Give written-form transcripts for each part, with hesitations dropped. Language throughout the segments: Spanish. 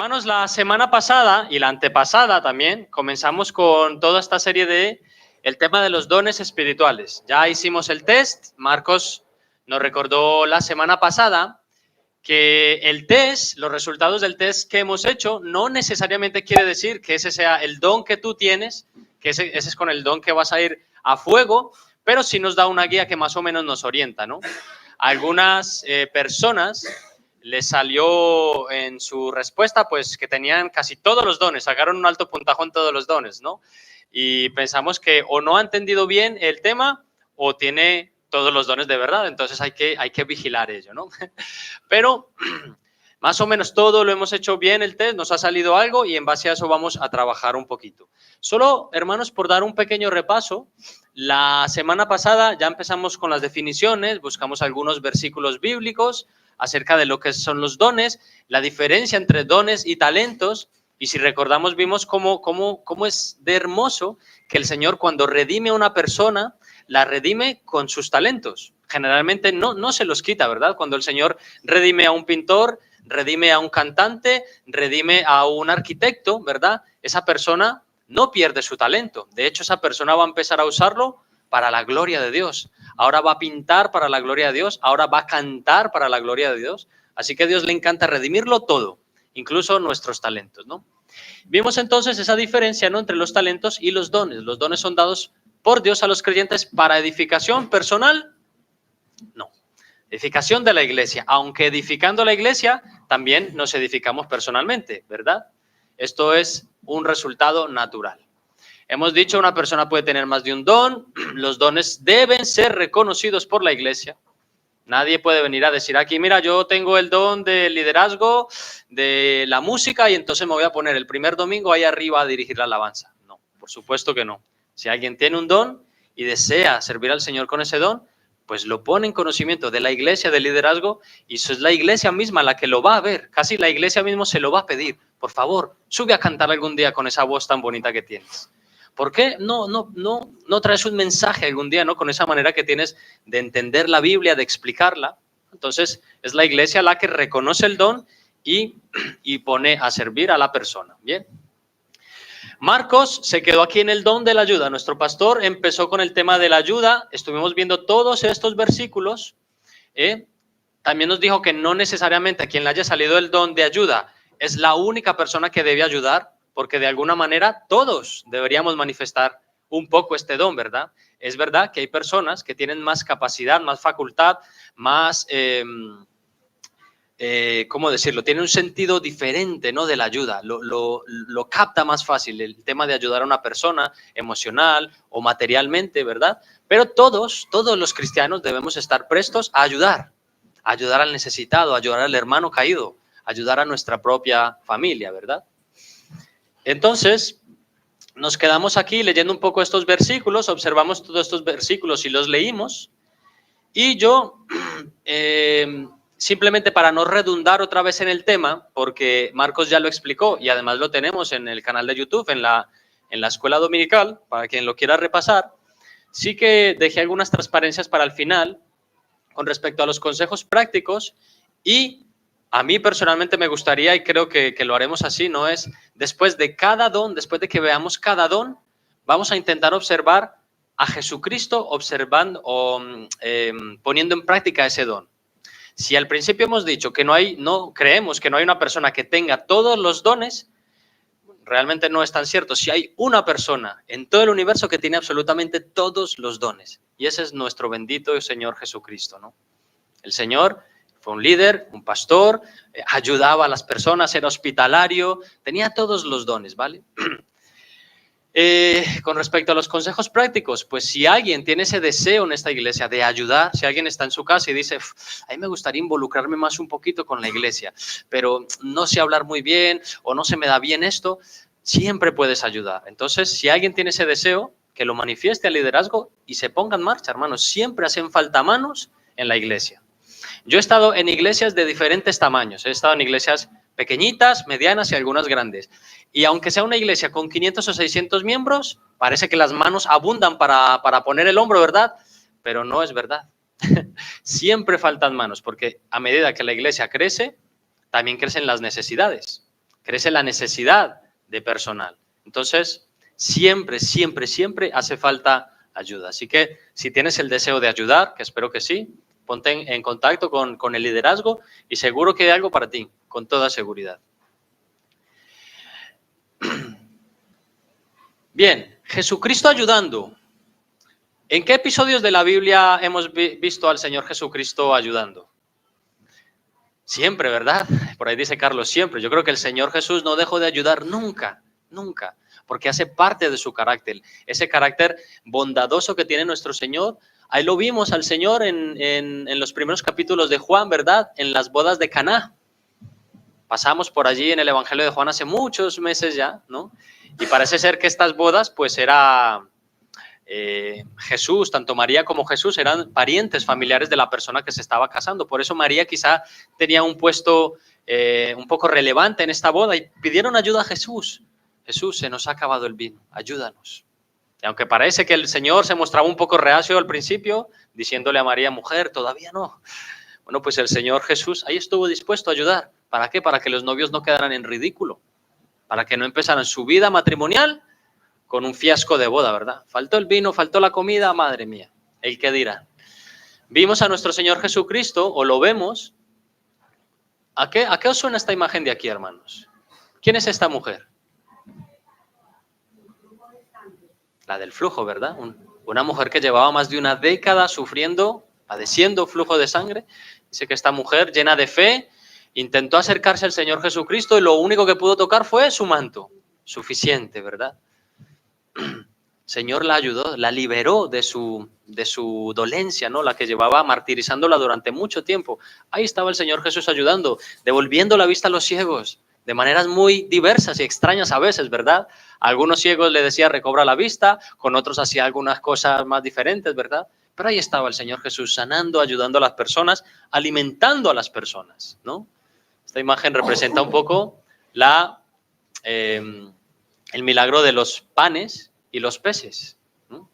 Hermanos, la semana pasada y la antepasada también comenzamos con toda esta serie de el tema de los dones espirituales. Ya hicimos el test, Marcos nos recordó la semana pasada que el test, los resultados del test que hemos hecho no necesariamente quiere decir que ese sea el don que tú tienes, que ese es con el don que vas a ir a fuego, pero sí nos da una guía que más o menos nos orienta, ¿no? Algunas personas les salió en su respuesta pues que tenían casi todos los dones, sacaron un alto puntaje en todos los dones, ¿no? Y pensamos que o no ha entendido bien el tema o tiene todos los dones de verdad, entonces hay que vigilar ello, ¿no? Pero más o menos todo lo hemos hecho bien el test, nos ha salido algo y en base a eso vamos a trabajar un poquito. Solo, hermanos, por dar un pequeño repaso, la semana pasada ya empezamos con las definiciones, buscamos algunos versículos bíblicos acerca de lo que son los dones, la diferencia entre dones y talentos, y si recordamos vimos cómo es de hermoso que el Señor cuando redime a una persona, la redime con sus talentos. Generalmente no se los quita, ¿verdad? Cuando el Señor redime a un pintor, redime a un cantante, redime a un arquitecto, ¿verdad? Esa persona no pierde su talento. De hecho, esa persona va a empezar a usarlo para la gloria de Dios. Ahora va a pintar para la gloria de Dios, ahora va a cantar para la gloria de Dios. Así que a Dios le encanta redimirlo todo, incluso nuestros talentos, ¿no? Vimos entonces esa diferencia, ¿no?, entre los talentos y los dones. Los dones son dados por Dios a los creyentes para edificación personal, no. Edificación de la iglesia, aunque edificando la iglesia también nos edificamos personalmente, ¿verdad? Esto es un resultado natural. Hemos dicho, una persona puede tener más de un don, los dones deben ser reconocidos por la iglesia. Nadie puede venir a decir aquí, mira, yo tengo el don de liderazgo, de la música y entonces me voy a poner el primer domingo ahí arriba a dirigir la alabanza. No, por supuesto que no. Si alguien tiene un don y desea servir al Señor con ese don, pues lo pone en conocimiento de la iglesia de liderazgo y eso es la iglesia misma la que lo va a ver. Casi la iglesia misma se lo va a pedir. Por favor, sube a cantar algún día con esa voz tan bonita que tienes. ¿Por qué no traes un mensaje algún día, ¿no?, con esa manera que tienes de entender la Biblia, de explicarla? Entonces, es la iglesia la que reconoce el don y pone a servir a la persona. Bien. Marcos se quedó aquí en el don de la ayuda. Nuestro pastor empezó con el tema de la ayuda. Estuvimos viendo todos estos versículos. También nos dijo que no necesariamente a quien le haya salido el don de ayuda es la única persona que debe ayudar, porque de alguna manera todos deberíamos manifestar un poco este don, ¿verdad? Es verdad que hay personas que tienen más capacidad, más facultad, más, ¿cómo decirlo? Tienen un sentido diferente, ¿no?, de la ayuda, lo capta más fácil el tema de ayudar a una persona emocional o materialmente, ¿verdad? Pero todos los cristianos debemos estar prestos a ayudar al necesitado, a ayudar al hermano caído, a ayudar a nuestra propia familia, ¿verdad? Entonces, nos quedamos aquí leyendo un poco estos versículos, observamos todos estos versículos y los leímos. Y yo, simplemente para no redundar otra vez en el tema, porque Marcos ya lo explicó y además lo tenemos en el canal de YouTube, en la escuela dominical, para quien lo quiera repasar, sí que dejé algunas transparencias para el final con respecto a los consejos prácticos y a mí personalmente me gustaría, y creo que lo haremos así, ¿no?, es después de cada don, después de que veamos cada don, vamos a intentar observar a Jesucristo observando o poniendo en práctica ese don. Si al principio hemos dicho que no creemos que no hay una persona que tenga todos los dones, realmente no es tan cierto. Si hay una persona en todo el universo que tiene absolutamente todos los dones, y ese es nuestro bendito Señor Jesucristo, ¿no? El Señor fue un líder, un pastor, ayudaba a las personas, era hospitalario, tenía todos los dones, ¿vale? Con respecto a los consejos prácticos, pues si alguien tiene ese deseo en esta iglesia de ayudar, si alguien está en su casa y dice, a mí me gustaría involucrarme más un poquito con la iglesia, pero no sé hablar muy bien o no se me da bien esto, siempre puedes ayudar. Entonces, si alguien tiene ese deseo, que lo manifieste al liderazgo y se ponga en marcha, hermanos. Siempre hacen falta manos en la iglesia. Yo he estado en iglesias de diferentes tamaños, he estado en iglesias pequeñitas, medianas y algunas grandes. Y aunque sea una iglesia con 500 o 600 miembros, parece que las manos abundan para poner el hombro, ¿verdad? Pero no es verdad. Siempre faltan manos, porque a medida que la iglesia crece, también crecen las necesidades, crece la necesidad de personal. Entonces, siempre, siempre, siempre hace falta ayuda. Así que si tienes el deseo de ayudar, que espero que sí, ponte en contacto con el liderazgo y seguro que hay algo para ti, con toda seguridad. Bien, Jesucristo ayudando. ¿En qué episodios de la Biblia hemos visto al Señor Jesucristo ayudando? Siempre, ¿verdad? Por ahí dice Carlos, siempre. Yo creo que el Señor Jesús no dejó de ayudar nunca, nunca, porque hace parte de su carácter. Ese carácter bondadoso que tiene nuestro Señor, ahí lo vimos al Señor en los primeros capítulos de Juan, ¿verdad? En las bodas de Caná. Pasamos por allí en el Evangelio de Juan hace muchos meses ya, ¿no? Y parece ser que estas bodas, pues era... Jesús, tanto María como Jesús eran parientes familiares de la persona que se estaba casando. Por eso María quizá tenía un puesto un poco relevante en esta boda y pidieron ayuda a Jesús. Jesús, se nos ha acabado el vino, ayúdanos. Y aunque parece que el Señor se mostraba un poco reacio al principio, diciéndole a María, mujer, todavía no. Bueno, pues el Señor Jesús ahí estuvo dispuesto a ayudar. ¿Para qué? Para que los novios no quedaran en ridículo, para que no empezaran su vida matrimonial con un fiasco de boda, ¿verdad? Faltó el vino, faltó la comida, madre mía, el que dirá. Vimos a nuestro Señor Jesucristo, o lo vemos. ¿A qué os suena esta imagen de aquí, hermanos? ¿Quién es esta mujer? La del flujo, ¿verdad? Una mujer que llevaba más de una década sufriendo, padeciendo flujo de sangre. Dice que esta mujer, llena de fe, intentó acercarse al Señor Jesucristo y lo único que pudo tocar fue su manto. Suficiente, ¿verdad? Señor la ayudó, la liberó de su dolencia, ¿no? La que llevaba martirizándola durante mucho tiempo. Ahí estaba el Señor Jesús ayudando, devolviendo la vista a los ciegos, de maneras muy diversas y extrañas a veces, ¿verdad? A algunos ciegos le decía recobra la vista, con otros hacía algunas cosas más diferentes, ¿verdad? Pero ahí estaba el Señor Jesús sanando, ayudando a las personas, alimentando a las personas, ¿no? Esta imagen representa un poco el milagro de los panes y los peces, ¿no?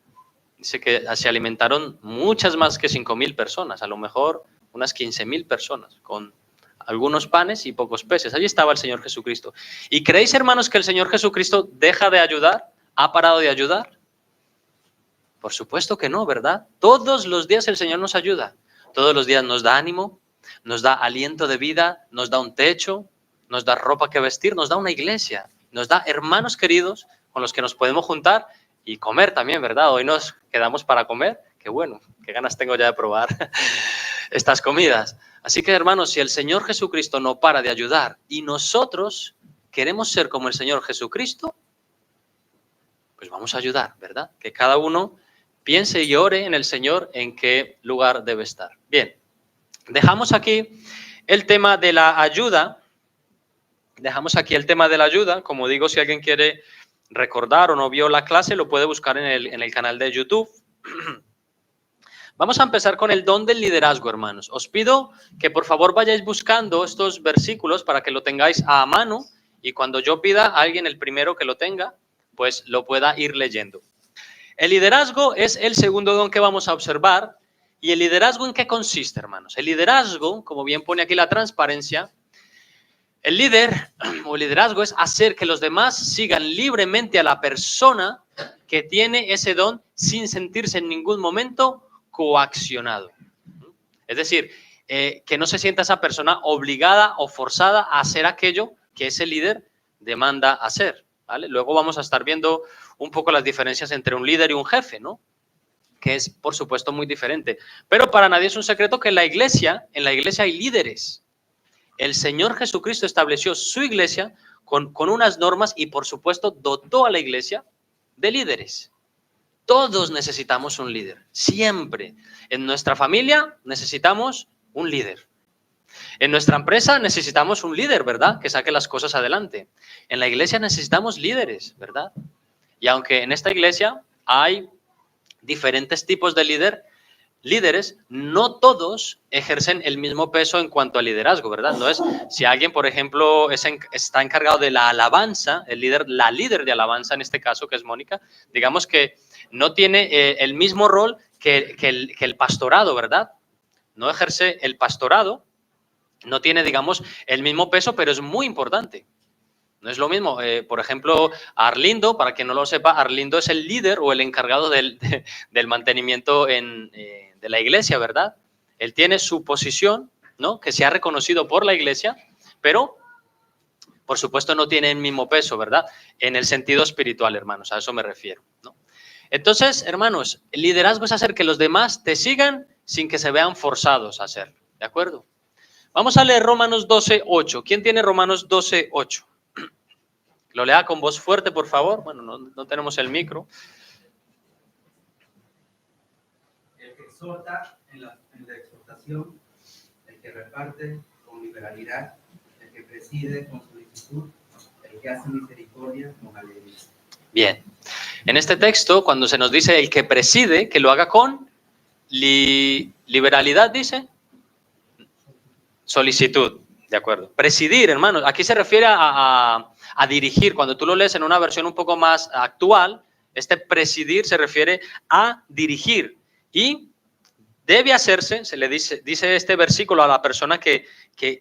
Dice que se alimentaron muchas más que 5.000 personas, a lo mejor unas 15.000 personas, con algunos panes y pocos peces. Allí estaba el Señor Jesucristo. ¿Y creéis, hermanos, que el Señor Jesucristo deja de ayudar? ¿Ha parado de ayudar? Por supuesto que no, ¿verdad? Todos los días el Señor nos ayuda. Todos los días nos da ánimo, nos da aliento de vida, nos da un techo, nos da ropa que vestir, nos da una iglesia, nos da hermanos queridos con los que nos podemos juntar y comer también, ¿verdad? Hoy nos quedamos para comer. Qué bueno, qué ganas tengo ya de probar estas comidas. Así que, hermanos, si el Señor Jesucristo no para de ayudar y nosotros queremos ser como el Señor Jesucristo, pues vamos a ayudar, ¿verdad? Que cada uno piense y ore en el Señor en qué lugar debe estar. Bien, dejamos aquí el tema de la ayuda. Dejamos aquí el tema de la ayuda. Como digo, si alguien quiere recordar o no vio la clase, lo puede buscar en el canal de YouTube. Vamos a empezar con el don del liderazgo, hermanos. Os pido que por favor vayáis buscando estos versículos para que lo tengáis a mano y cuando yo pida a alguien el primero que lo tenga, pues lo pueda ir leyendo. El liderazgo es el segundo don que vamos a observar. ¿Y el liderazgo en qué consiste, hermanos? El liderazgo, como bien pone aquí la transparencia, el líder o liderazgo es hacer que los demás sigan libremente a la persona que tiene ese don sin sentirse en ningún momento coaccionado. Es decir, que no se sienta esa persona obligada o forzada a hacer aquello que ese líder demanda hacer, ¿vale? Luego vamos a estar viendo un poco las diferencias entre un líder y un jefe, ¿no? Que es, por supuesto, muy diferente. Pero para nadie es un secreto que en la iglesia hay líderes. El Señor Jesucristo estableció su iglesia con unas normas y, por supuesto, dotó a la iglesia de líderes. Todos necesitamos un líder, siempre. En nuestra familia necesitamos un líder. En nuestra empresa necesitamos un líder, ¿verdad? Que saque las cosas adelante. En la iglesia necesitamos líderes, ¿verdad? Y aunque en esta iglesia hay diferentes tipos de líderes, no todos ejercen el mismo peso en cuanto al liderazgo, ¿verdad? No es, si alguien, por ejemplo, está encargado de la alabanza, la líder de alabanza en este caso, que es Mónica, digamos que no tiene el mismo rol que el pastorado, ¿verdad? No ejerce el pastorado, no tiene, digamos, el mismo peso, pero es muy importante. No es lo mismo. Por ejemplo, Arlindo, para quien no lo sepa, Arlindo es el líder o el encargado del mantenimiento de la iglesia, ¿verdad? Él tiene su posición, ¿no? Que se ha reconocido por la iglesia, pero por supuesto no tiene el mismo peso, ¿verdad? En el sentido espiritual, hermanos, a eso me refiero, ¿no? Entonces, hermanos, el liderazgo es hacer que los demás te sigan sin que se vean forzados a hacerlo, ¿de acuerdo? Vamos a leer Romanos 12:8. ¿Quién tiene Romanos 12:8? Lo lea con voz fuerte, por favor. Bueno, no tenemos el micro. El que exhorta en la exhortación, el que reparte con liberalidad, el que preside con solicitud, el que hace misericordia con alegría. Bien. En este texto, cuando se nos dice el que preside, que lo haga con liberalidad, dice solicitud. De acuerdo. Presidir, hermanos, aquí se refiere a dirigir. Cuando tú lo lees en una versión un poco más actual, este presidir se refiere a dirigir. Y debe hacerse, se le dice este versículo a la persona que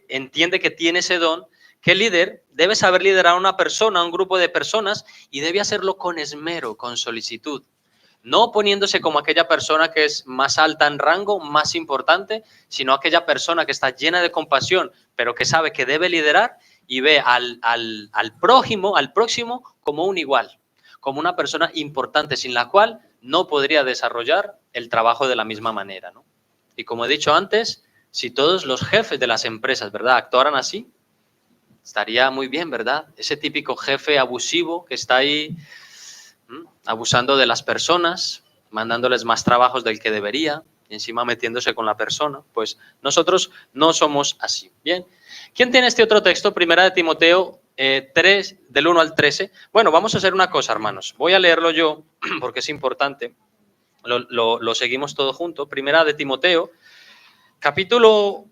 entiende que tiene ese don, que el líder debe saber liderar a una persona, a un grupo de personas, y debe hacerlo con esmero, con solicitud. No poniéndose como aquella persona que es más alta en rango, más importante, sino aquella persona que está llena de compasión, pero que sabe que debe liderar y ve al próximo como un igual, como una persona importante sin la cual no podría desarrollar el trabajo de la misma manera, ¿no? Y como he dicho antes, si todos los jefes de las empresas, ¿verdad?, actuaran así, estaría muy bien, ¿verdad? Ese típico jefe abusivo que está ahí abusando de las personas, mandándoles más trabajos del que debería, y encima metiéndose con la persona. Pues nosotros no somos así. Bien. ¿Quién tiene este otro texto? Primera de Timoteo 3, del 1 al 13. Bueno, vamos a hacer una cosa, hermanos. Voy a leerlo yo, porque es importante. Lo seguimos todo junto. Primera de Timoteo, capítulo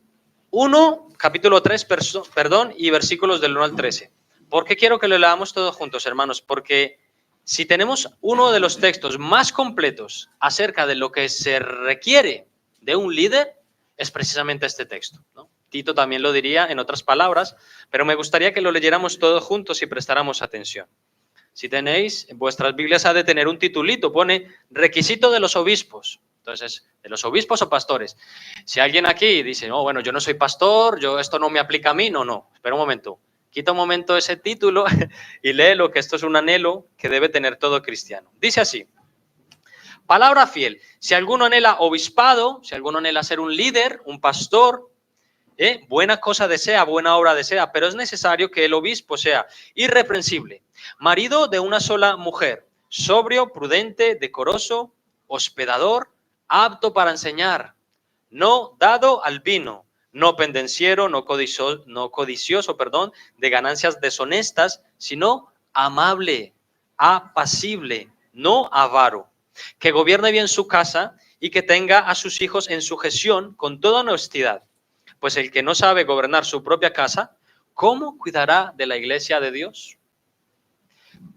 1, capítulo 3, perdón, y versículos del 1 al 13. ¿Por qué quiero que lo leamos todos juntos, hermanos? Porque si tenemos uno de los textos más completos acerca de lo que se requiere de un líder, es precisamente este texto, ¿no? Tito también lo diría en otras palabras, pero me gustaría que lo leyéramos todos juntos y prestáramos atención. Si tenéis, en vuestras Biblias ha de tener un titulito, pone requisito de los obispos. Entonces, de los obispos o pastores. Si alguien aquí dice, no, bueno, yo no soy pastor, esto no me aplica a mí, no, espera un momento. Quita un momento ese título y léelo, que esto es un anhelo que debe tener todo cristiano. Dice así, palabra fiel, si alguno anhela obispado, si alguno anhela ser un líder, un pastor, buena cosa desea, buena obra desea, pero es necesario que el obispo sea irreprensible, marido de una sola mujer, sobrio, prudente, decoroso, hospedador, apto para enseñar, no dado al vino, no pendenciero, no codicioso, de ganancias deshonestas, sino amable, apacible, no avaro, que gobierne bien su casa y que tenga a sus hijos en sujeción con toda honestidad. Pues el que no sabe gobernar su propia casa, ¿cómo cuidará de la iglesia de Dios?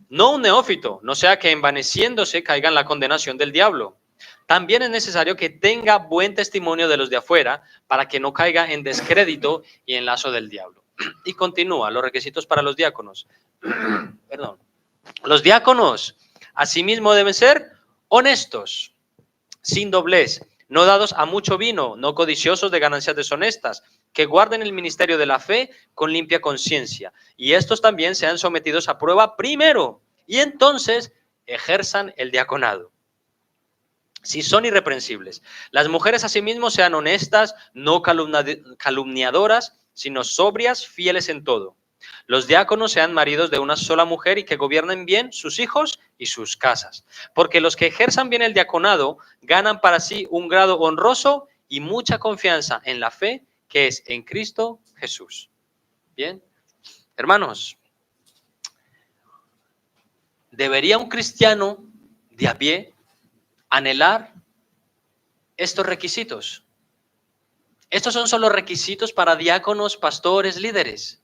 No un neófito, no sea que envaneciéndose caiga en la condenación del diablo. También es necesario que tenga buen testimonio de los de afuera para que no caiga en descrédito y en lazo del diablo. Y continúa, los requisitos para los diáconos. Perdón. Los diáconos, asimismo, deben ser honestos, sin doblez, no dados a mucho vino, no codiciosos de ganancias deshonestas, que guarden el ministerio de la fe con limpia conciencia. Y estos también sean sometidos a prueba primero, y entonces ejerzan el diaconado. Si son irreprensibles. Las mujeres asimismo sean honestas, no calumniadoras, sino sobrias, fieles en todo. Los diáconos sean maridos de una sola mujer y que gobiernen bien sus hijos y sus casas. Porque los que ejerzan bien el diaconado ganan para sí un grado honroso y mucha confianza en la fe que es en Cristo Jesús. Bien, hermanos, ¿debería un cristiano de a pie anhelar estos requisitos? ¿Estos son solo requisitos para diáconos, pastores, líderes?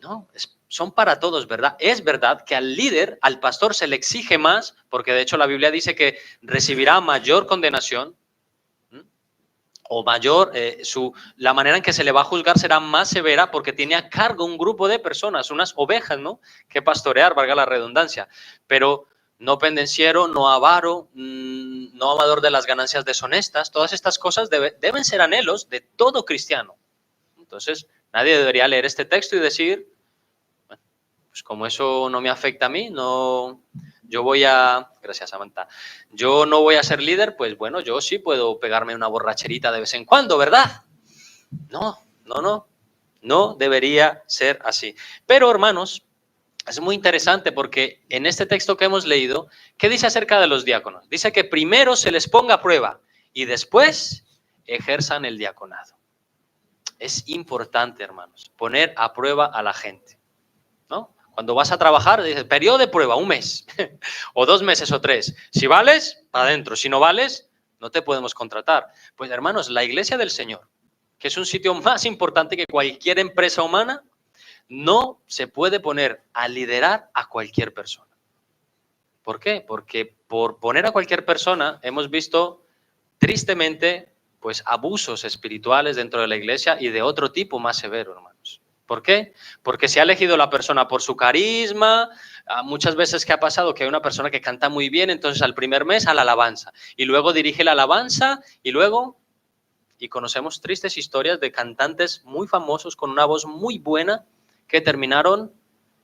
No, son para todos, ¿verdad? Es verdad que al líder, al pastor se le exige más, porque de hecho la Biblia dice que recibirá mayor condenación. o mayor, la manera en que se le va a juzgar será más severa porque tiene a cargo un grupo de personas, unas ovejas, ¿no? Que pastorear, valga la redundancia. Pero no pendenciero, no avaro, no amador de las ganancias deshonestas, todas estas cosas deben ser anhelos de todo cristiano. Entonces, nadie debería leer este texto y decir, bueno, pues como eso no me afecta a mí, no, gracias Samantha, yo no voy a ser líder, pues bueno, yo sí puedo pegarme una borracherita de vez en cuando, ¿verdad? No debería ser así. Pero hermanos, es muy interesante porque en este texto que hemos leído, ¿qué dice acerca de los diáconos? Dice que primero se les ponga a prueba y después ejerzan el diaconado. Es importante, hermanos, poner a prueba a la gente, ¿no? Cuando vas a trabajar, dices, periodo de prueba, 1 mes, o 2 meses o 3. Si vales, para adentro. Si no vales, no te podemos contratar. Pues hermanos, la Iglesia del Señor, que es un sitio más importante que cualquier empresa humana, no se puede poner a liderar a cualquier persona. ¿Por qué? Porque por poner a cualquier persona hemos visto tristemente pues abusos espirituales dentro de la iglesia y de otro tipo más severo, hermanos. ¿Por qué? Porque se ha elegido la persona por su carisma. Muchas veces que ha pasado que hay una persona que canta muy bien, entonces al primer mes a la alabanza y luego dirige la alabanza y conocemos tristes historias de cantantes muy famosos con una voz muy buena que terminaron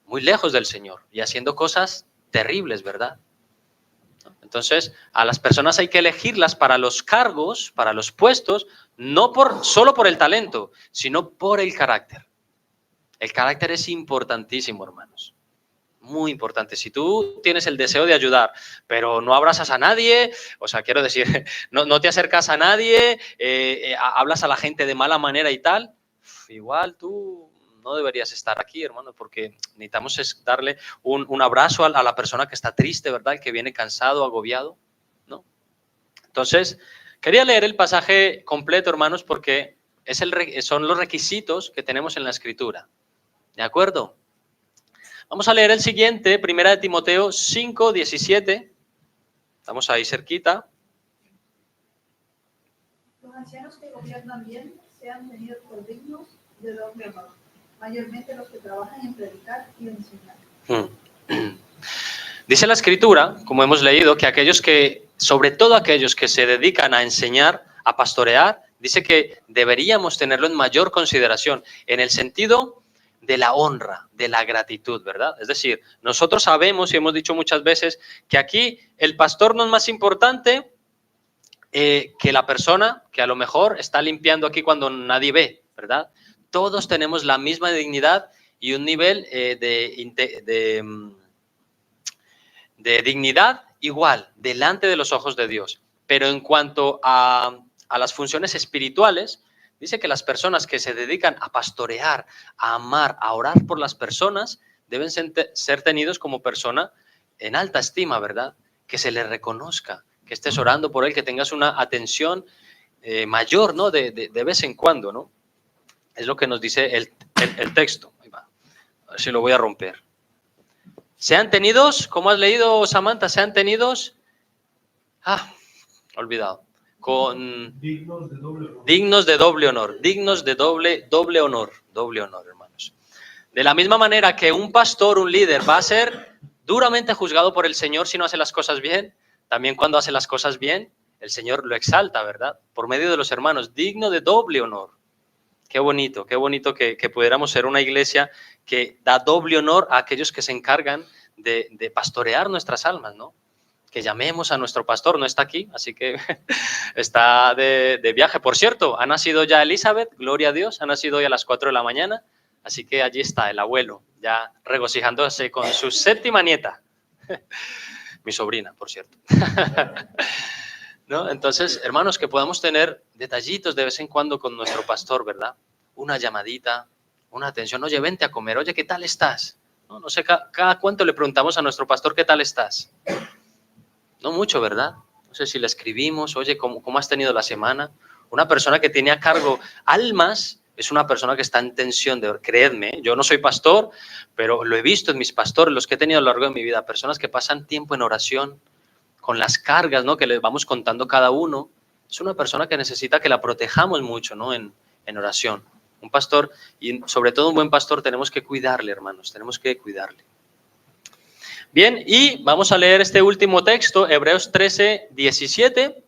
muy lejos del Señor y haciendo cosas terribles, ¿verdad? Entonces, a las personas hay que elegirlas para los cargos, para los puestos, no solo por el talento, sino por el carácter. El carácter es importantísimo, hermanos. Muy importante. Si tú tienes el deseo de ayudar, pero no abrazas a nadie, o sea, quiero decir, no te acercas a nadie, hablas a la gente de mala manera y tal, igual tú no deberías estar aquí, hermano, porque necesitamos darle un abrazo a la persona que está triste, ¿verdad? El que viene cansado, agobiado, ¿no? Entonces, quería leer el pasaje completo, hermanos, porque son los requisitos que tenemos en la Escritura. ¿De acuerdo? Vamos a leer el siguiente, 1 Timoteo 5, 17. Estamos ahí cerquita. Los ancianos que gobiernan bien sean tenidos por dignos de doble honor, mayormente los que trabajan en predicar y enseñar. Dice la Escritura, como hemos leído, que sobre todo aquellos que se dedican a enseñar, a pastorear, dice que deberíamos tenerlo en mayor consideración, en el sentido de la honra, de la gratitud, ¿verdad? Es decir, nosotros sabemos y hemos dicho muchas veces que aquí el pastor no es más importante que la persona que a lo mejor está limpiando aquí cuando nadie ve, ¿verdad? Todos tenemos la misma dignidad y un nivel de dignidad igual delante de los ojos de Dios. Pero en cuanto a las funciones espirituales, dice que las personas que se dedican a pastorear, a amar, a orar por las personas, deben ser tenidos como persona en alta estima, ¿verdad? Que se les reconozca, que estés orando por él, que tengas una atención mayor, ¿no? De vez en cuando, ¿no? Es lo que nos dice el texto. Ahí va. A ver si lo voy a romper. Sean tenidos, ¿cómo has leído, Samantha? Sean tenidos, olvidado, dignos de doble honor, dignos de doble honor, hermanos. De la misma manera que un pastor, un líder, va a ser duramente juzgado por el Señor si no hace las cosas bien, también cuando hace las cosas bien, el Señor lo exalta, ¿verdad? Por medio de los hermanos, digno de doble honor. Qué bonito que pudiéramos ser una iglesia que da doble honor a aquellos que se encargan de pastorear nuestras almas, ¿no? Que llamemos a nuestro pastor, no está aquí, así que está de viaje. Por cierto, ha nacido ya Elizabeth, gloria a Dios, ha nacido hoy a las 4 de la mañana, así que allí está el abuelo, ya regocijándose con su 7ª nieta. Mi sobrina, por cierto. ¿No? Entonces, hermanos, que podamos tener detallitos de vez en cuando con nuestro pastor, ¿verdad? Una llamadita, una atención. Oye, vente a comer. Oye, ¿qué tal estás? No sé, cada cuánto le preguntamos a nuestro pastor, ¿qué tal estás? No mucho, ¿verdad? No sé si le escribimos, oye, ¿cómo has tenido la semana? Una persona que tiene a cargo almas es una persona que está en tensión, creedme, yo no soy pastor, pero lo he visto en mis pastores, los que he tenido a lo largo de mi vida, personas que pasan tiempo en oración, con las cargas, ¿no? Que les vamos contando cada uno, Es una persona que necesita que la protejamos mucho, ¿no? En oración. Un pastor, y sobre todo un buen pastor, tenemos que cuidarle, hermanos, tenemos que cuidarle. Bien, y vamos a leer este último texto, Hebreos 13, 17.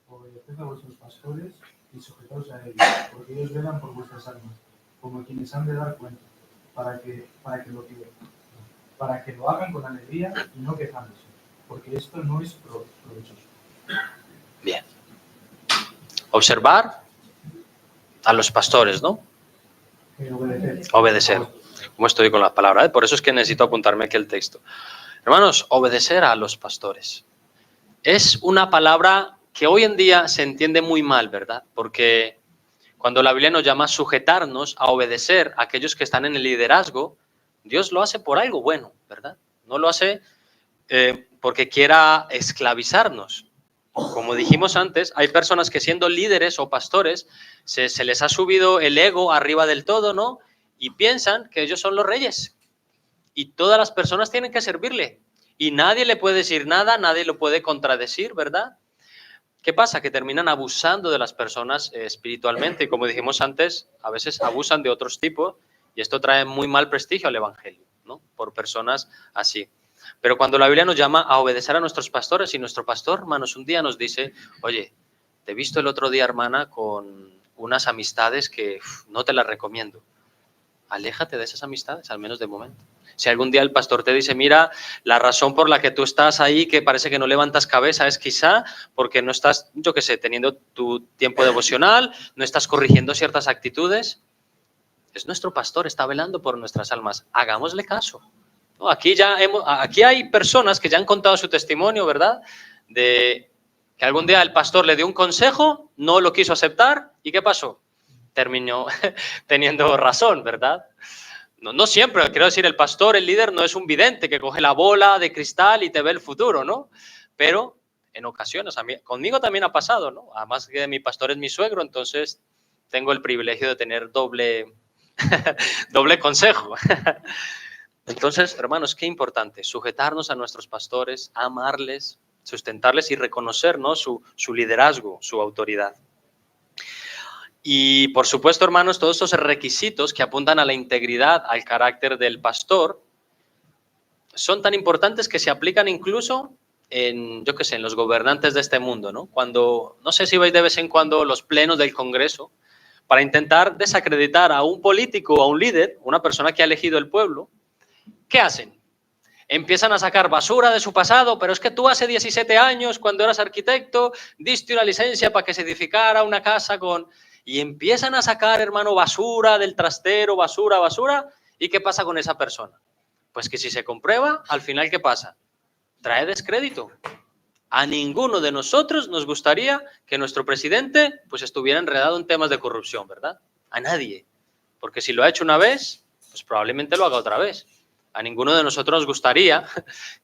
Obedeced a vuestros pastores y sujetaos a ellos, porque ellos velan por vuestras almas, como quienes han de dar cuenta, para que lo hagan con alegría y no quejándose, porque esto no es provechoso. Bien. Observar a los pastores, ¿no? Obedecer. ¿Cómo estoy con la palabra? Por eso es que necesito apuntarme aquí el texto. Hermanos, obedecer a los pastores. Es una palabra que hoy en día se entiende muy mal, ¿verdad? Porque cuando la Biblia nos llama a sujetarnos, a obedecer a aquellos que están en el liderazgo, Dios lo hace por algo bueno, ¿verdad? No lo hace porque quiera esclavizarnos. Como dijimos antes, hay personas que siendo líderes o pastores, se les ha subido el ego arriba del todo, ¿no? Y piensan que ellos son los reyes. Y todas las personas tienen que servirle. Y nadie le puede decir nada, nadie lo puede contradecir, ¿verdad? ¿Qué pasa? Que terminan abusando de las personas espiritualmente. Y como dijimos antes, a veces abusan de otros tipos. Y esto trae muy mal prestigio al evangelio, ¿no? Por personas así. Pero cuando la Biblia nos llama a obedecer a nuestros pastores, y nuestro pastor, hermanos, un día nos dice, oye, te he visto el otro día, hermana, con unas amistades que no te las recomiendo. Aléjate de esas amistades, al menos de momento. Si algún día el pastor te dice, mira, la razón por la que tú estás ahí, que parece que no levantas cabeza, es quizá porque no estás, yo qué sé, teniendo tu tiempo devocional, no estás corrigiendo ciertas actitudes. Es nuestro pastor, está velando por nuestras almas. Hagámosle caso. No, aquí hay personas que ya han contado su testimonio, ¿verdad? De que algún día el pastor le dio un consejo, no lo quiso aceptar, ¿y qué pasó? Terminó teniendo razón, ¿verdad? No siempre, quiero decir, el pastor, el líder, no es un vidente que coge la bola de cristal y te ve el futuro, ¿no? Pero en ocasiones, conmigo también ha pasado, ¿no? Además que mi pastor es mi suegro, entonces tengo el privilegio de tener doble consejo. Entonces, hermanos, qué importante, sujetarnos a nuestros pastores, amarles, sustentarles y reconocer, ¿no? su liderazgo, su autoridad. Y por supuesto, hermanos, todos estos requisitos que apuntan a la integridad, al carácter del pastor, son tan importantes que se aplican incluso en, yo qué sé, en los gobernantes de este mundo, ¿no? Cuando, no sé si veis de vez en cuando los plenos del Congreso, para intentar desacreditar a un político o a un líder, una persona que ha elegido el pueblo, ¿qué hacen? Empiezan a sacar basura de su pasado, pero es que tú hace 17 años, cuando eras arquitecto, diste una licencia para que se edificara una casa con... Y empiezan a sacar, hermano, basura del trastero, basura. ¿Y qué pasa con esa persona? Pues que si se comprueba, al final, ¿qué pasa? Trae descrédito. A ninguno de nosotros nos gustaría que nuestro presidente pues estuviera enredado en temas de corrupción, ¿verdad? A nadie. Porque si lo ha hecho una vez, pues probablemente lo haga otra vez. A ninguno de nosotros nos gustaría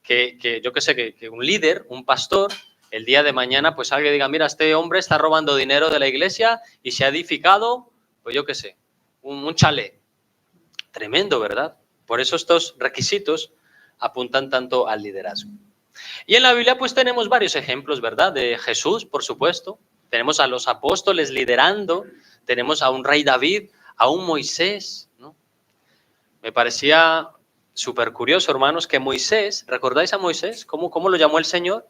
que yo qué sé, que un líder, un pastor, el día de mañana pues alguien diga, mira, este hombre está robando dinero de la iglesia y se ha edificado, pues yo qué sé, un chalet. Tremendo, ¿verdad? Por eso estos requisitos apuntan tanto al liderazgo. Y en la Biblia pues tenemos varios ejemplos, ¿verdad? De Jesús, por supuesto. Tenemos a los apóstoles liderando, tenemos a un rey David, a un Moisés, ¿no? Me parecía súper curioso, hermanos, que Moisés, ¿recordáis a Moisés? ¿Cómo lo llamó el Señor?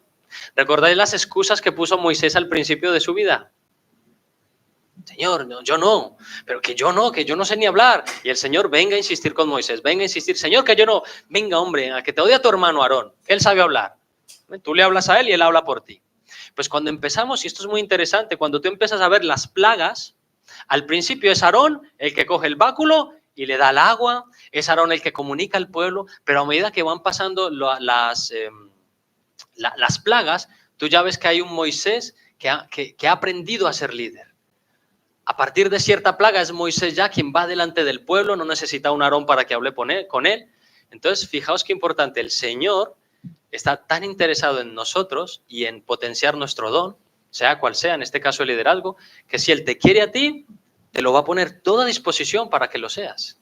¿Recordáis las excusas que puso Moisés al principio de su vida? Señor, no, yo no, pero que yo no sé ni hablar. Y el Señor venga a insistir con Moisés, venga a insistir, Señor, que yo no, venga hombre, a que te odia a tu hermano Aarón, que él sabe hablar. Tú le hablas a él y él habla por ti. Pues cuando empezamos, y esto es muy interesante, cuando tú empiezas a ver las plagas, al principio es Aarón el que coge el báculo y le da el agua, es Aarón el que comunica al pueblo, pero a medida que van pasando las plagas, tú ya ves que hay un Moisés que ha aprendido a ser líder. A partir de cierta plaga es Moisés ya quien va delante del pueblo, no necesita un Aarón para que hable con él. Entonces, fijaos qué importante, el Señor está tan interesado en nosotros y en potenciar nuestro don, sea cual sea, en este caso el liderazgo, que si Él te quiere a ti, te lo va a poner toda disposición para que lo seas.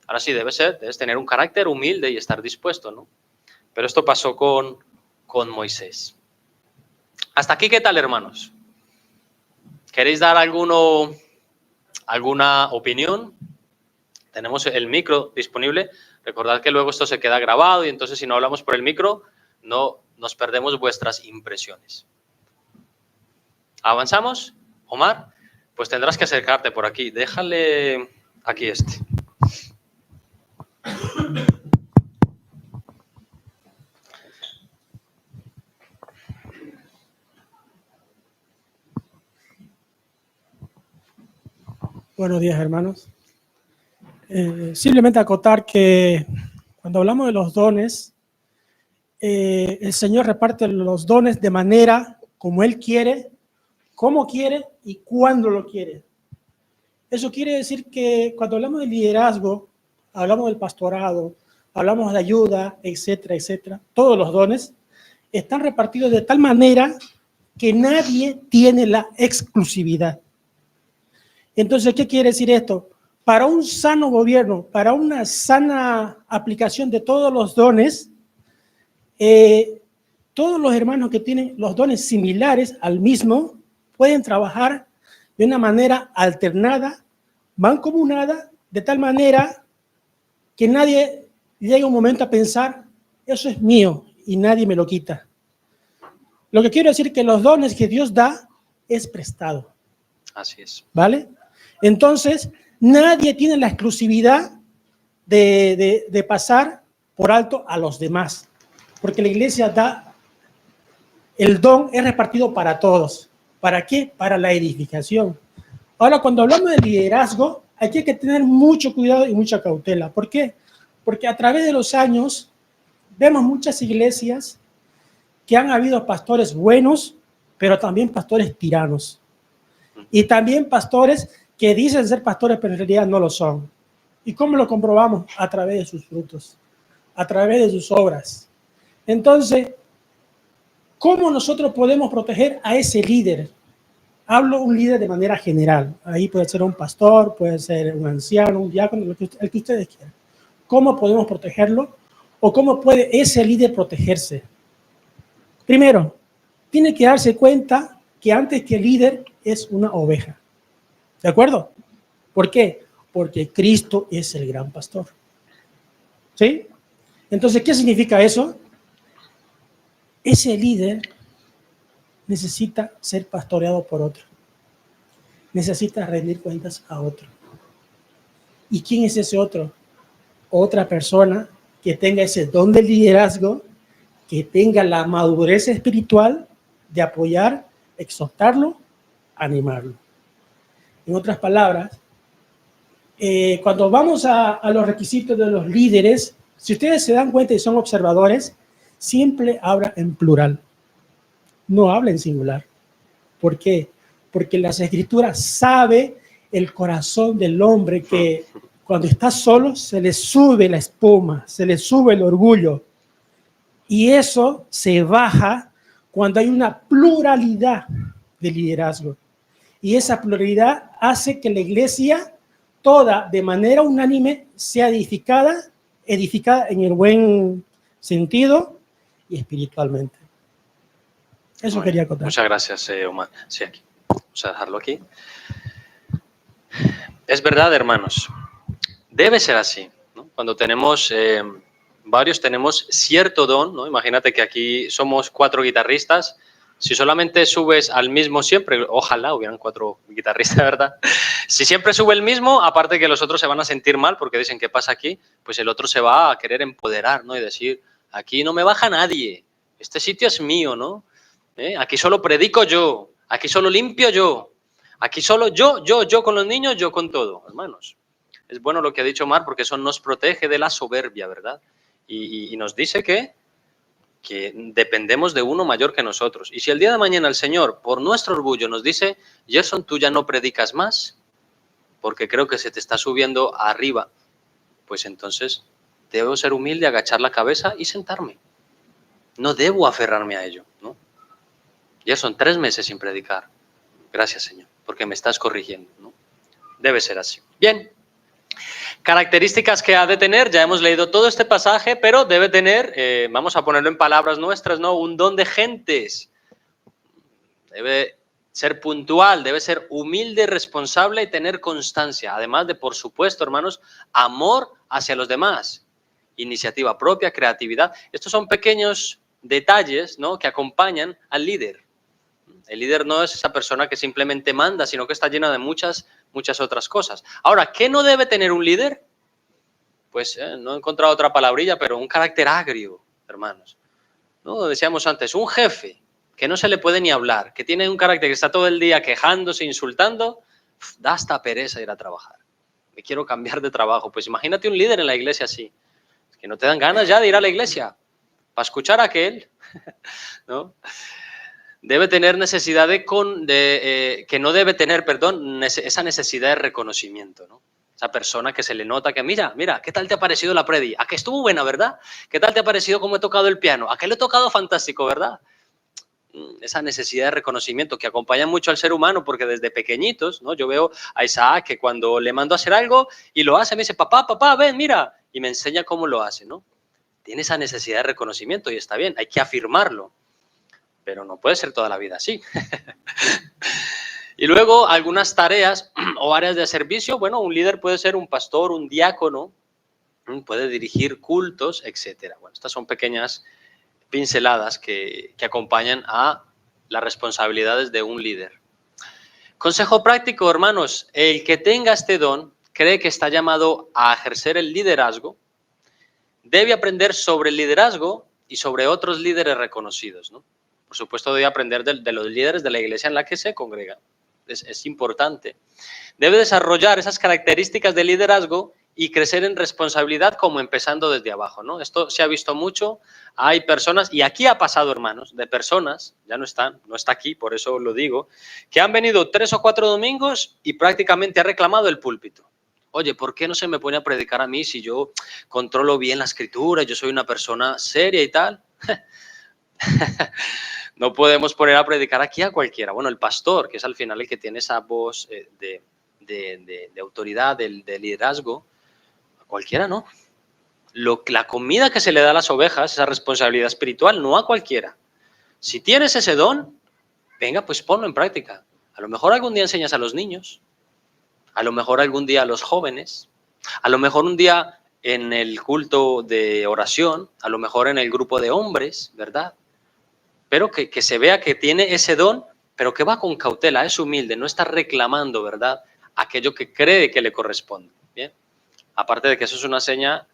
Ahora sí, debes tener un carácter humilde y estar dispuesto, ¿no? Pero esto pasó con Moisés. Hasta aquí, ¿qué tal, hermanos? ¿Queréis dar alguna opinión? Tenemos el micro disponible. Recordad que luego esto se queda grabado y entonces si no hablamos por el micro, no nos perdemos vuestras impresiones. ¿Avanzamos? Omar, pues tendrás que acercarte por aquí. Déjale aquí este. Buenos días, hermanos. Simplemente acotar que cuando hablamos de los dones, el Señor reparte los dones de manera como Él quiere, cómo quiere y cuándo lo quiere. Eso quiere decir que cuando hablamos de liderazgo, hablamos del pastorado, hablamos de ayuda, etcétera, etcétera, todos los dones están repartidos de tal manera que nadie tiene la exclusividad. Entonces, ¿qué quiere decir esto? Para un sano gobierno, para una sana aplicación de todos los dones, todos los hermanos que tienen los dones similares al mismo pueden trabajar de una manera alternada, mancomunada, de tal manera que nadie llegue un momento a pensar, eso es mío y nadie me lo quita. Lo que quiero decir es que los dones que Dios da es prestado. Así es. ¿Vale? Entonces, nadie tiene la exclusividad de pasar por alto a los demás, porque la iglesia da, el don es repartido para todos. ¿Para qué? Para la edificación. Ahora, cuando hablamos de liderazgo, hay que tener mucho cuidado y mucha cautela. ¿Por qué? Porque a través de los años vemos muchas iglesias que han habido pastores buenos, pero también pastores tiranos. Y también pastores que dicen ser pastores, pero en realidad no lo son. ¿Y cómo lo comprobamos? A través de sus frutos, a través de sus obras. Entonces, ¿cómo nosotros podemos proteger a ese líder? Hablo un líder de manera general. Ahí puede ser un pastor, puede ser un anciano, un diácono, el que ustedes quieran. ¿Cómo podemos protegerlo? ¿O cómo puede ese líder protegerse? Primero, tiene que darse cuenta que antes que líder es una oveja. ¿De acuerdo? ¿Por qué? Porque Cristo es el gran pastor. ¿Sí? Entonces, ¿qué significa eso? Ese líder necesita ser pastoreado por otro. Necesita rendir cuentas a otro. ¿Y quién es ese otro? Otra persona que tenga ese don de liderazgo, que tenga la madurez espiritual de apoyar, exhortarlo, animarlo. En otras palabras, cuando vamos a los requisitos de los líderes, si ustedes se dan cuenta y son observadores, siempre habla en plural, no habla en singular. ¿Por qué? Porque las escrituras sabe el corazón del hombre que cuando está solo se le sube la espuma, se le sube el orgullo. Y eso se baja cuando hay una pluralidad de liderazgo. Y esa pluralidad hace que la iglesia toda de manera unánime sea edificada en el buen sentido y espiritualmente. Eso Bueno, quería contar. Muchas gracias, Omar. Sí, aquí. Vamos a dejarlo aquí. Es verdad, hermanos. Debe ser así, ¿no? Cuando tenemos, varios tenemos cierto don, ¿no? Imagínate que aquí somos 4 guitarristas. Si solamente subes al mismo siempre, ojalá hubieran 4 guitarristas, ¿verdad? Si siempre sube el mismo, aparte que los otros se van a sentir mal porque dicen, ¿qué pasa aquí? Pues el otro se va a querer empoderar, ¿no? Y decir, aquí no me baja nadie, este sitio es mío, ¿no? Aquí solo predico yo, aquí solo limpio yo, aquí solo yo con los niños, yo con todo, hermanos. Es bueno lo que ha dicho Omar porque eso nos protege de la soberbia, ¿verdad? Y nos dice que dependemos de uno mayor que nosotros. Y si el día de mañana el Señor, por nuestro orgullo, nos dice, Gerson, tú ya no predicas más, porque creo que se te está subiendo arriba, pues entonces debo ser humilde, agachar la cabeza y sentarme. No debo aferrarme a ello, ¿no? Gerson, 3 meses sin predicar. Gracias, Señor, porque me estás corrigiendo, ¿no? Debe ser así. Bien. Características que ha de tener, ya hemos leído todo este pasaje, pero debe tener, vamos a ponerlo en palabras nuestras, ¿no? Un don de gentes. Debe ser puntual, debe ser humilde, responsable y tener constancia. Además de, por supuesto, hermanos, amor hacia los demás, iniciativa propia, creatividad. Estos son pequeños detalles, ¿no?, que acompañan al líder. El líder no es esa persona que simplemente manda, sino que está llena de muchas otras cosas. Ahora, ¿qué no debe tener un líder? Pues no he encontrado otra palabrilla, pero un carácter agrio, hermanos. ¿No? Decíamos antes, un jefe que no se le puede ni hablar, que tiene un carácter que está todo el día quejándose, insultando, da hasta pereza ir a trabajar. Me quiero cambiar de trabajo. Pues imagínate un líder en la iglesia así, que no te dan ganas ya de ir a la iglesia para escuchar a aquel, ¿no? Debe tener necesidad que no debe tener, perdón, esa necesidad de reconocimiento, ¿no? Esa persona que se le nota que, mira, ¿qué tal te ha parecido la predi? ¿A que estuvo buena, verdad? ¿Qué tal te ha parecido cómo he tocado el piano? ¿A que lo he tocado fantástico, verdad? Esa necesidad de reconocimiento que acompaña mucho al ser humano, porque desde pequeñitos, ¿no? Yo veo a Isaac que cuando le mando a hacer algo y lo hace, me dice, papá, ven, mira, y me enseña cómo lo hace, ¿no? Tiene esa necesidad de reconocimiento y está bien, hay que afirmarlo, pero no puede ser toda la vida así. Y luego algunas tareas o áreas de servicio, bueno, un líder puede ser un pastor, un diácono, puede dirigir cultos, etcétera. Bueno, estas son pequeñas pinceladas que acompañan a las responsabilidades de un líder. Consejo práctico, hermanos, el que tenga este don, cree que está llamado a ejercer el liderazgo, debe aprender sobre el liderazgo y sobre otros líderes reconocidos, ¿no? Por supuesto, debe aprender de los líderes de la iglesia en la que se congrega. Es importante. Debe desarrollar esas características de liderazgo y crecer en responsabilidad como empezando desde abajo, ¿no? Esto se ha visto mucho. Hay personas, y aquí ha pasado, hermanos, de personas, ya no está aquí, por eso lo digo, que han venido 3 o 4 domingos y prácticamente ha reclamado el púlpito. Oye, ¿por qué no se me pone a predicar a mí si yo controlo bien la escritura, yo soy una persona seria y tal? No podemos poner a predicar aquí a cualquiera. Bueno, el pastor, que es al final el que tiene esa voz de autoridad, de liderazgo, a cualquiera no. La comida que se le da a las ovejas, esa responsabilidad espiritual, no a cualquiera. Si tienes ese don, venga, pues ponlo en práctica. A lo mejor algún día enseñas a los niños, a lo mejor algún día a los jóvenes, a lo mejor un día en el culto de oración, a lo mejor en el grupo de hombres, ¿verdad? Pero que se vea que tiene ese don, pero que va con cautela, es humilde, no está reclamando, ¿verdad?, aquello que cree que le corresponde. Bien, aparte de que eso es una seña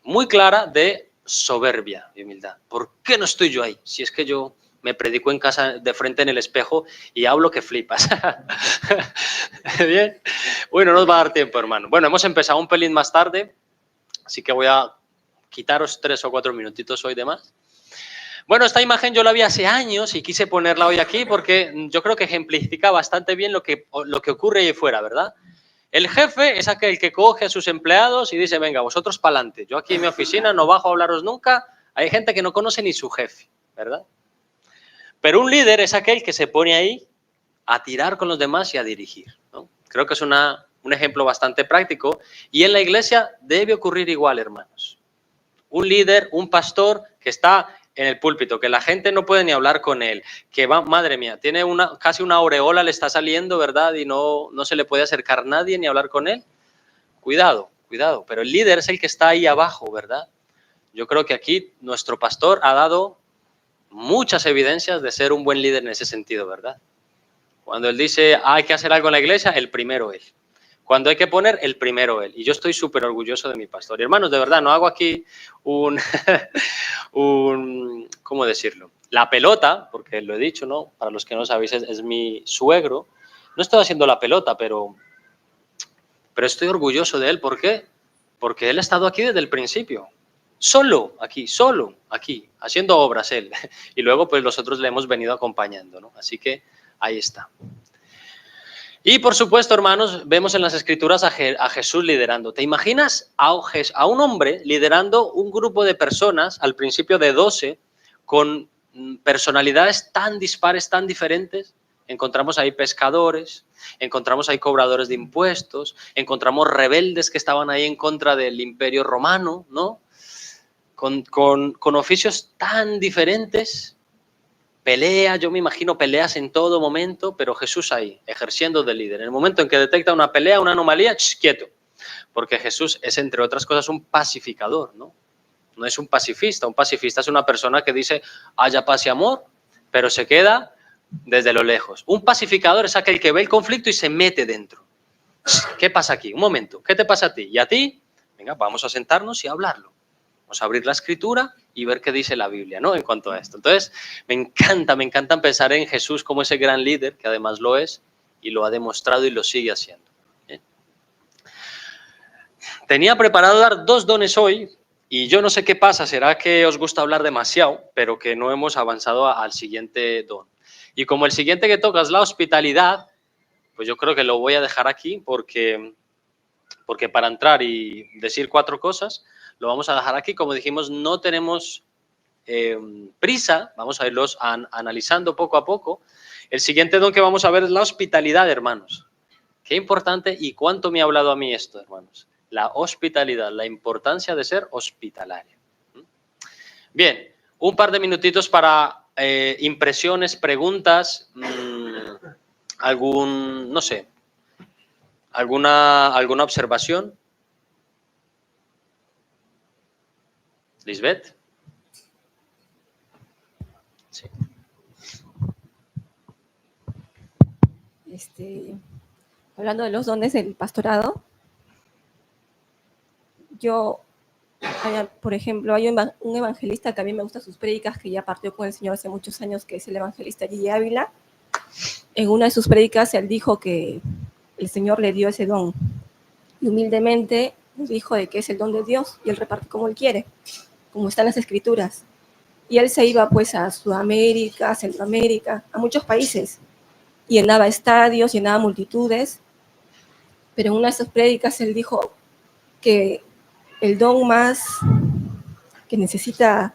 muy clara de soberbia y humildad. ¿Por qué no estoy yo ahí? Si es que yo me predico en casa de frente en el espejo y hablo que flipas. Bien, bueno, no nos va a dar tiempo, hermano. Bueno, hemos empezado un pelín más tarde, así que voy a quitaros 3 o 4 minutitos hoy de más. Bueno, esta imagen yo la vi hace años y quise ponerla hoy aquí porque yo creo que ejemplifica bastante bien lo que ocurre ahí fuera, ¿verdad? El jefe es aquel que coge a sus empleados y dice, venga, vosotros para adelante. Yo aquí en mi oficina no bajo a hablaros nunca. Hay gente que no conoce ni su jefe, ¿verdad? Pero un líder es aquel que se pone ahí a tirar con los demás y a dirigir, ¿no? Creo que es un ejemplo bastante práctico y en la iglesia debe ocurrir igual, hermanos. Un líder, un pastor que está en el púlpito, que la gente no puede ni hablar con él, que va, madre mía, tiene casi una aureola, le está saliendo, ¿verdad? Y no se le puede acercar nadie ni hablar con él. Cuidado, pero el líder es el que está ahí abajo, ¿verdad? Yo creo que aquí nuestro pastor ha dado muchas evidencias de ser un buen líder en ese sentido, ¿verdad? Cuando él dice, hay que hacer algo en la iglesia, el primero él. Cuando hay que poner, el primero él. Y yo estoy súper orgulloso de mi pastor. Y hermanos, de verdad, no hago aquí ¿cómo decirlo? La pelota, porque lo he dicho, ¿no? Para los que no sabéis, es mi suegro. No estoy haciendo la pelota, pero estoy orgulloso de él. ¿Por qué? Porque él ha estado aquí desde el principio. Solo aquí, haciendo obras él. Y luego, pues, nosotros le hemos venido acompañando, ¿no? Así que ahí está. Y por supuesto, hermanos, vemos en las Escrituras a Jesús liderando. ¿Te imaginas a un hombre liderando un grupo de personas, al principio de 12, con personalidades tan dispares, tan diferentes? Encontramos ahí pescadores, encontramos ahí cobradores de impuestos, encontramos rebeldes que estaban ahí en contra del Imperio Romano, ¿no? Con oficios tan diferentes. pelea, yo me imagino peleas en todo momento, pero Jesús ahí, ejerciendo de líder. En el momento en que detecta una pelea, una anomalía, quieto. Porque Jesús es, entre otras cosas, un pacificador, ¿no? No es un pacifista. Un pacifista es una persona que dice, haya paz y amor, pero se queda desde lo lejos. Un pacificador es aquel que ve el conflicto y se mete dentro. ¿Qué pasa aquí? Un momento, ¿qué te pasa a ti? ¿Y a ti? Venga, vamos a sentarnos y a hablarlo. Vamos a abrir la escritura y ver qué dice la Biblia, ¿no? En cuanto a esto. Entonces, me encanta pensar en Jesús como ese gran líder, que además lo es, y lo ha demostrado y lo sigue haciendo. ¿Bien? Tenía preparado dar 2 dones hoy, y yo no sé qué pasa, será que os gusta hablar demasiado, pero que no hemos avanzado al siguiente don. Y como el siguiente que toca es la hospitalidad, pues yo creo que lo voy a dejar aquí porque para entrar y decir 4 cosas, lo vamos a dejar aquí. Como dijimos, no tenemos prisa, vamos a irlos analizando poco a poco. El siguiente don que vamos a ver es la hospitalidad, hermanos. Qué importante y cuánto me ha hablado a mí esto, hermanos. La hospitalidad, la importancia de ser hospitalario. Bien, un par de minutitos para impresiones, preguntas, no sé, alguna observación. Lisbeth. Sí. Hablando de los dones del pastorado, por ejemplo, hay un evangelista que a mí me gusta sus prédicas, que ya partió con el Señor hace muchos años, que es el evangelista Gigi Ávila. En una de sus prédicas, él dijo que el Señor le dio ese don. Y humildemente dijo de que es el don de Dios y él reparte como él quiere, como están las Escrituras. Y él se iba pues a Sudamérica, Centroamérica, a muchos países. Y llenaba estadios, llenaba multitudes. Pero en una de sus prédicas él dijo que el don más que necesita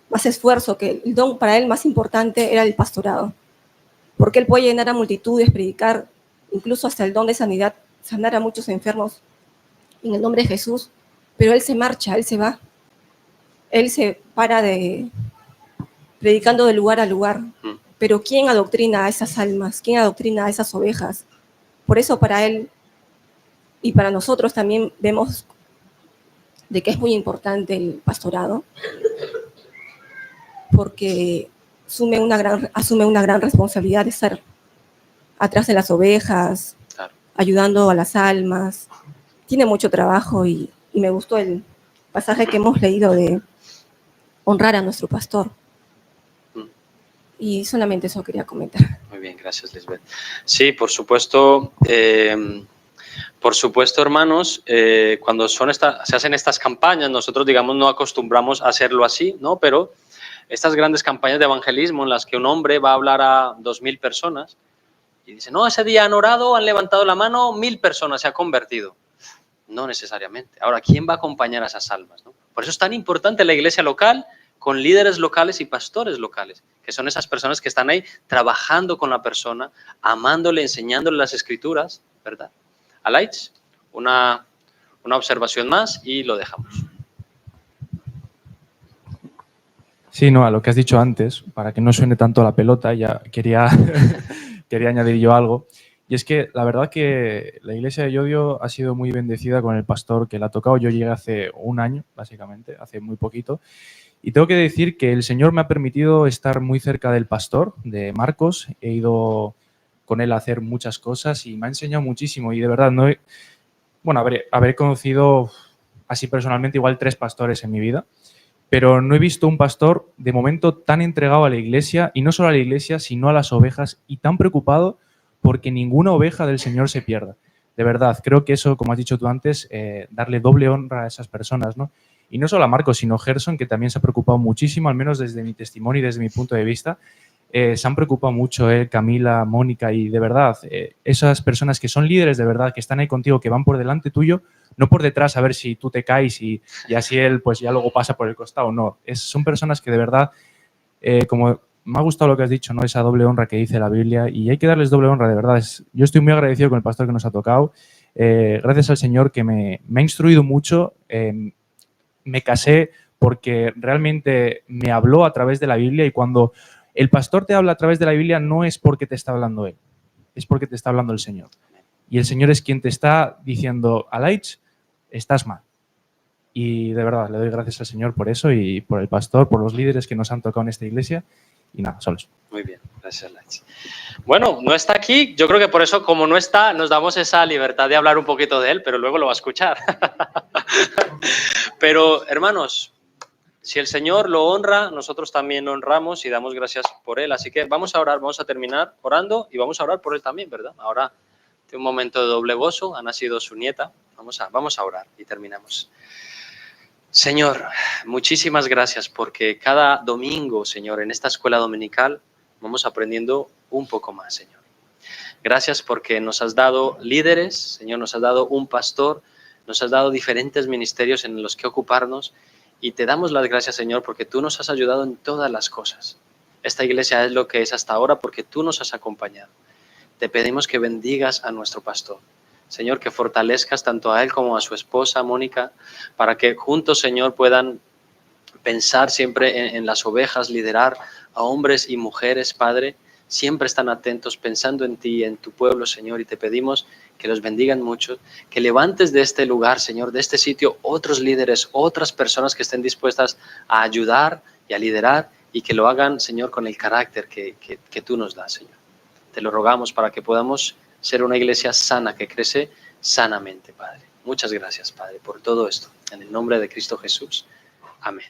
más esfuerzo, que el don para él más importante era el pastorado. Porque él puede llenar a multitudes, predicar, incluso hasta el don de sanidad, sanar a muchos enfermos en el nombre de Jesús, pero él se marcha, él se va. Él se para predicando de lugar a lugar. Pero ¿quién adoctrina a esas almas? ¿Quién adoctrina a esas ovejas? Por eso para él y para nosotros también vemos de que es muy importante el pastorado, porque asume una gran responsabilidad de estar atrás de las ovejas, Claro. Ayudando a las almas. Tiene mucho trabajo y me gustó el pasaje que hemos leído de honrar a nuestro pastor. Y solamente eso quería comentar. Muy bien, gracias, Lisbeth. Sí, por supuesto, hermanos, cuando se hacen estas campañas, nosotros, digamos, no acostumbramos a hacerlo así, ¿no? Pero estas grandes campañas de evangelismo en las que un hombre va a hablar a 2.000 personas y dice, no, ese día han orado, han levantado la mano, 1.000 personas se han convertido. No necesariamente. Ahora, ¿quién va a acompañar a esas almas, no? Por eso es tan importante la iglesia local, con líderes locales y pastores locales, que son esas personas que están ahí trabajando con la persona, amándole, enseñándole las escrituras, ¿verdad? Alaitz, una observación más y lo dejamos. Sí, no, a lo que has dicho antes, para que no suene tanto la pelota, ya quería añadir yo algo. Y es que la verdad que la iglesia de Llodio ha sido muy bendecida con el pastor que la ha tocado. Yo llegué hace un año, básicamente, hace muy poquito. Y tengo que decir que el Señor me ha permitido estar muy cerca del pastor, de Marcos. He ido con él a hacer muchas cosas y me ha enseñado muchísimo. Y de verdad, habré conocido así personalmente igual 3 pastores en mi vida. Pero no he visto un pastor de momento tan entregado a la iglesia, y no solo a la iglesia, sino a las ovejas, y tan preocupado porque ninguna oveja del Señor se pierda. De verdad, creo que eso, como has dicho tú antes, darle doble honra a esas personas, ¿no? Y no solo a Marcos, sino a Gerson, que también se ha preocupado muchísimo, al menos desde mi testimonio y desde mi punto de vista. Se han preocupado mucho Camila, Mónica, y de verdad, esas personas que son líderes de verdad, que están ahí contigo, que van por delante tuyo, no por detrás a ver si tú te caes y así él pues ya luego pasa por el costado, no. Son personas que de verdad, como me ha gustado lo que has dicho, ¿no? Esa doble honra que dice la Biblia, y hay que darles doble honra, de verdad. Yo estoy muy agradecido con el pastor que nos ha tocado. Gracias al Señor que me ha instruido mucho. Me casé porque realmente me habló a través de la Biblia, y cuando El pastor te habla a través de la Biblia no es porque te está hablando él, es porque te está hablando el Señor. Y el Señor es quien te está diciendo, Alaich, estás mal. Y de verdad, le doy gracias al Señor por eso y por el pastor, por los líderes que nos han tocado en esta iglesia. Y nada, solo eso. Muy bien, gracias, Alaich. Bueno, no está aquí, yo creo que por eso, como no está, nos damos esa libertad de hablar un poquito de él, pero luego lo va a escuchar. Pero, hermanos, si el Señor lo honra, nosotros también lo honramos y damos gracias por él. Así que vamos a orar, vamos a terminar orando y vamos a orar por él también, ¿verdad? Ahora, de un momento de doble gozo, ha nacido su nieta. Vamos a orar y terminamos. Señor, muchísimas gracias porque cada domingo, Señor, en esta escuela dominical vamos aprendiendo un poco más, Señor. Gracias porque nos has dado líderes, Señor, nos has dado un pastor, nos has dado diferentes ministerios en los que ocuparnos y te damos las gracias, Señor, porque tú nos has ayudado en todas las cosas. Esta iglesia es lo que es hasta ahora porque tú nos has acompañado. Te pedimos que bendigas a nuestro pastor. Señor, que fortalezcas tanto a él como a su esposa, Mónica, para que juntos, Señor, puedan pensar siempre en las ovejas, liderar a hombres y mujeres, Padre, siempre están atentos, pensando en ti, en tu pueblo, Señor, y te pedimos que los bendigan mucho, que levantes de este lugar, Señor, de este sitio, otros líderes, otras personas que estén dispuestas a ayudar y a liderar y que lo hagan, Señor, con el carácter que tú nos das, Señor. Te lo rogamos para que podamos ser una iglesia sana, que crece sanamente, Padre. Muchas gracias, Padre, por todo esto. En el nombre de Cristo Jesús. Amén.